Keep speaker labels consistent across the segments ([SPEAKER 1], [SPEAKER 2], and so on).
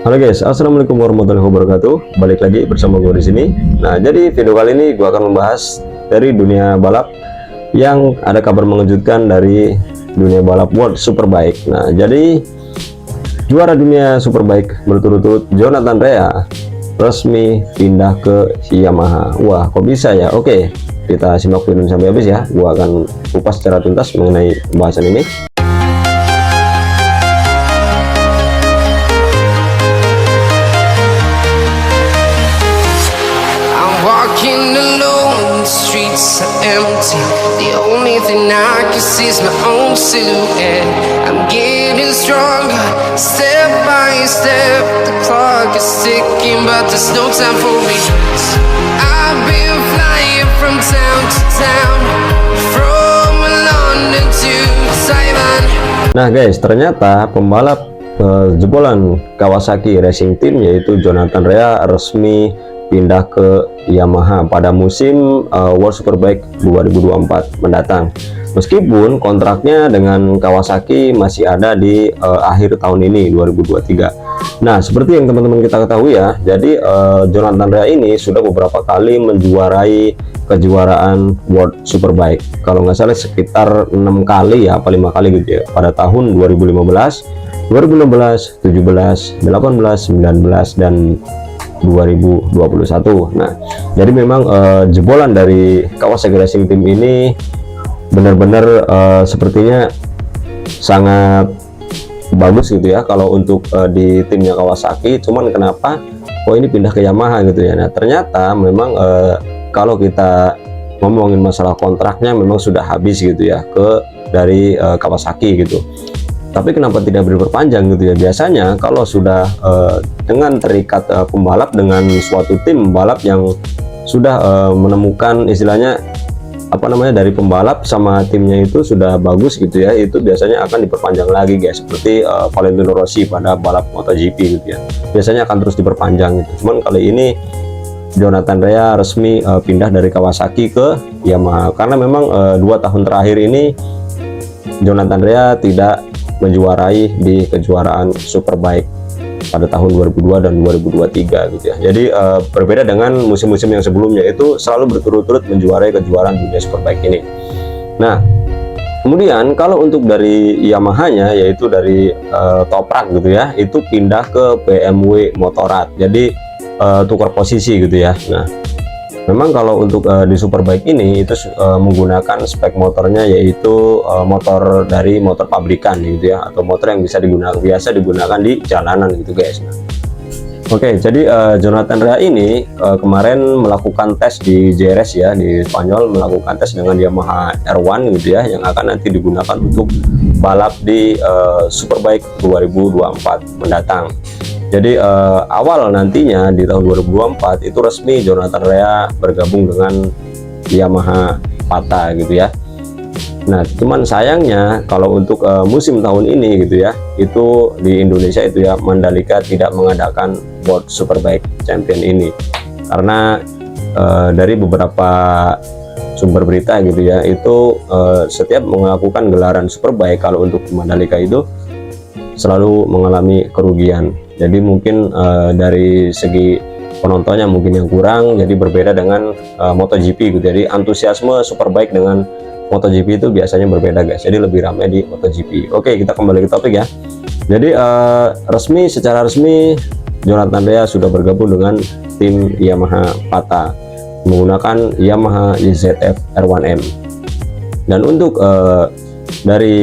[SPEAKER 1] Halo guys, assalamualaikum warahmatullahi wabarakatuh. Balik lagi bersama gue di sini. Nah, jadi video kali ini gue akan membahas dari dunia balap yang ada kabar mengejutkan dari dunia balap World Superbike. Nah, jadi juara dunia Superbike berturut-turut Jonathan Rea resmi pindah ke Yamaha. Wah, kok bisa ya? Oke, kita simak video sampai habis ya. Gue akan kupas secara tuntas mengenai pembahasan ini.
[SPEAKER 2] Walking alone, the streets are empty. The only thing I can see is my own silhouette. I'm getting stronger, step by step. The clock is ticking, but there's no time for me. I've been flying from town to town, from London to Taiwan.
[SPEAKER 1] Nah guys, ternyata pembalap jebolan Kawasaki Racing Team yaitu Jonathan Rea resmi pindah ke Yamaha pada musim World Superbike 2024 mendatang. Meskipun kontraknya dengan Kawasaki masih ada di akhir tahun ini 2023. Nah, seperti yang teman-teman kita ketahui ya, jadi Jonathan Rea ini sudah beberapa kali menjuarai kejuaraan World Superbike. Kalau nggak salah sekitar 6 kali ya, apa 5 kali gitu ya. Pada tahun 2015, 2016, 17, 18, 19 dan 2021. Nah, jadi memang jebolan dari Kawasaki Racing Team ini benar-benar sepertinya sangat bagus gitu ya kalau untuk di timnya Kawasaki. Cuman kenapa kok ini pindah ke Yamaha gitu ya. Nah, ternyata memang kalau kita ngomongin masalah kontraknya memang sudah habis gitu ya dari Kawasaki gitu. Tapi kenapa tidak diperpanjang gitu ya? Biasanya kalau sudah dengan terikat pembalap dengan suatu tim pembalap yang sudah menemukan istilahnya apa namanya dari pembalap sama timnya itu sudah bagus gitu ya, itu biasanya akan diperpanjang lagi guys, seperti Valentino Rossi pada balap MotoGP gitu ya, biasanya akan terus diperpanjang gitu. Cuman kali ini Jonathan Rea resmi pindah dari Kawasaki ke Yamaha karena memang 2 tahun terakhir ini Jonathan Rea tidak menjuarai di kejuaraan Superbike pada tahun 2002 dan 2023 gitu ya. Jadi berbeda dengan musim-musim yang sebelumnya, itu selalu berturut-turut menjuarai kejuaraan dunia Superbike ini. Nah, kemudian kalau untuk dari Yamaha-nya yaitu dari Toprak gitu ya, itu pindah ke BMW Motorrad. Jadi tukar posisi gitu ya. Nah, memang kalau untuk di Superbike ini itu menggunakan spek motornya yaitu motor dari motor pabrikan gitu ya, atau motor yang biasa digunakan di jalanan gitu guys. Nah, oke, jadi Jonathan Rea ini kemarin melakukan tes di JRS ya, di Spanyol, melakukan tes dengan Yamaha R1 gitu ya, yang akan nanti digunakan untuk balap di Superbike 2024 mendatang. Jadi awal nantinya di tahun 2024 itu resmi Jonathan Rea bergabung dengan Yamaha Pata gitu ya. Nah, cuman sayangnya kalau untuk musim tahun ini gitu ya, itu di Indonesia itu ya Mandalika tidak mengadakan World Superbike Champion ini karena dari beberapa sumber berita gitu ya, itu setiap melakukan gelaran Superbike kalau untuk Mandalika itu selalu mengalami kerugian. Jadi mungkin dari segi penontonnya mungkin yang kurang, jadi berbeda dengan MotoGP gitu. Jadi antusiasme Superbike dengan MotoGP itu biasanya berbeda guys, jadi lebih ramai di MotoGP. Oke, kita kembali ke topik ya. Jadi secara resmi Jonathan Rea sudah bergabung dengan tim Yamaha Pata menggunakan Yamaha YZF R1M. Dan untuk dari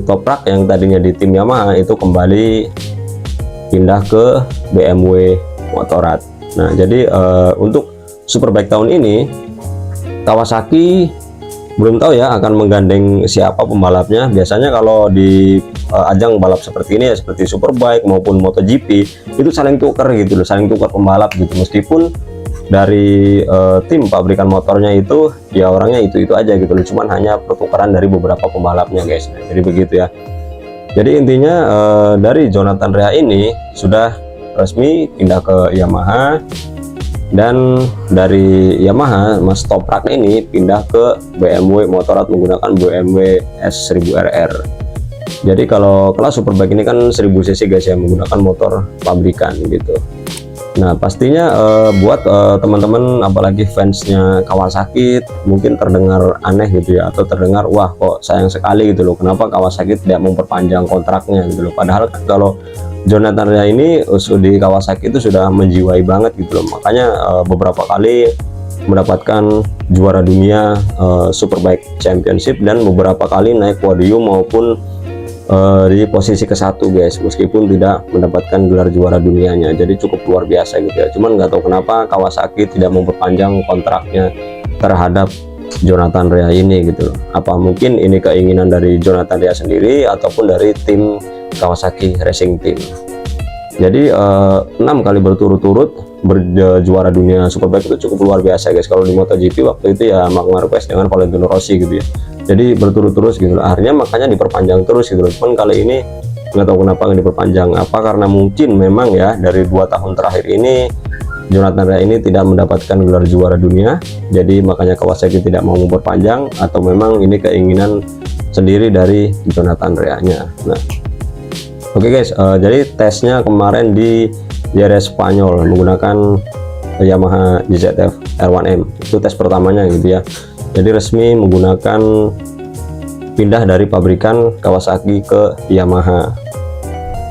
[SPEAKER 1] Toprak yang tadinya di tim Yamaha itu kembali pindah ke BMW Motorrad. Nah, jadi untuk Superbike tahun ini Kawasaki belum tahu ya akan menggandeng siapa pembalapnya. Biasanya kalau di ajang balap seperti ini ya, seperti Superbike maupun MotoGP, itu saling tukar gitu loh, saling tukar pembalap gitu. Meskipun dari tim pabrikan motornya itu ya orangnya itu aja gitu loh, cuman hanya pertukaran dari beberapa pembalapnya guys. Nah, jadi begitu ya. Jadi intinya dari Jonathan Rea ini sudah resmi pindah ke Yamaha, dan dari Yamaha Mas Toprak ini pindah ke BMW Motorrad menggunakan BMW S1000RR. Jadi kalau kelas Superbike ini kan 1000 cc guys ya, menggunakan motor pabrikan gitu. Nah pastinya buat teman-teman apalagi fansnya Kawasaki mungkin terdengar aneh gitu ya, atau terdengar wah kok sayang sekali gitu loh, kenapa Kawasaki tidak memperpanjang kontraknya gitu loh. Padahal kan kalau Jonathan Rea ini di Kawasaki itu sudah menjiwai banget gitu loh, makanya beberapa kali mendapatkan juara dunia Superbike Championship dan beberapa kali naik podium maupun di posisi ke-1 guys, meskipun tidak mendapatkan gelar juara dunianya. Jadi cukup luar biasa gitu ya. Cuman nggak tahu kenapa Kawasaki tidak memperpanjang kontraknya terhadap Jonathan Rea ini gitu loh. Apa mungkin ini keinginan dari Jonathan Rea sendiri ataupun dari tim Kawasaki Racing Team. Jadi 6 kali berturut-turut berjuara dunia Superbike itu cukup luar biasa guys. Kalau di MotoGP waktu itu ya Marc Marquez dengan Valentino Rossi gitu ya. Jadi berturut-turut gitu loh. Akhirnya makanya diperpanjang terus gitu loh. Cuman kali ini nggak tahu kenapa nggak diperpanjang. Apa karena mungkin memang ya dari 2 tahun terakhir ini Jonathan Rea ini tidak mendapatkan gelar juara dunia. Jadi makanya Kawasaki tidak mau memperpanjang, atau memang ini keinginan sendiri dari Jonathan Rea-nya. Nah, oke guys, jadi tesnya kemarin di Jerez Spanyol menggunakan Yamaha YZF R1M. Itu tes pertamanya gitu ya. Jadi resmi menggunakan pindah dari pabrikan Kawasaki ke Yamaha.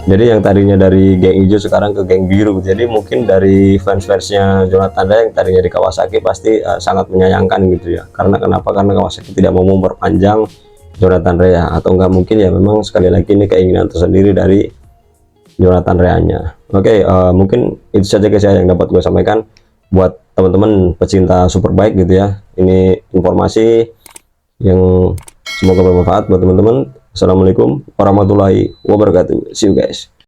[SPEAKER 1] Jadi yang tadinya dari geng hijau sekarang ke geng biru. Jadi mungkin dari fans-fansnya Jonathan Rea yang tadinya di Kawasaki pasti sangat menyayangkan gitu ya. Karena kenapa? Karena Kawasaki tidak mau memperpanjang Jonathan Rea, atau enggak mungkin ya memang sekali lagi ini keinginan tersendiri dari Jonathan Rea-nya. Oke, mungkin itu saja guys ya yang dapat gue sampaikan buat teman-teman pecinta Superbike gitu ya. Ini informasi yang semoga bermanfaat buat teman-teman. Assalamualaikum warahmatullahi wabarakatuh. See you guys.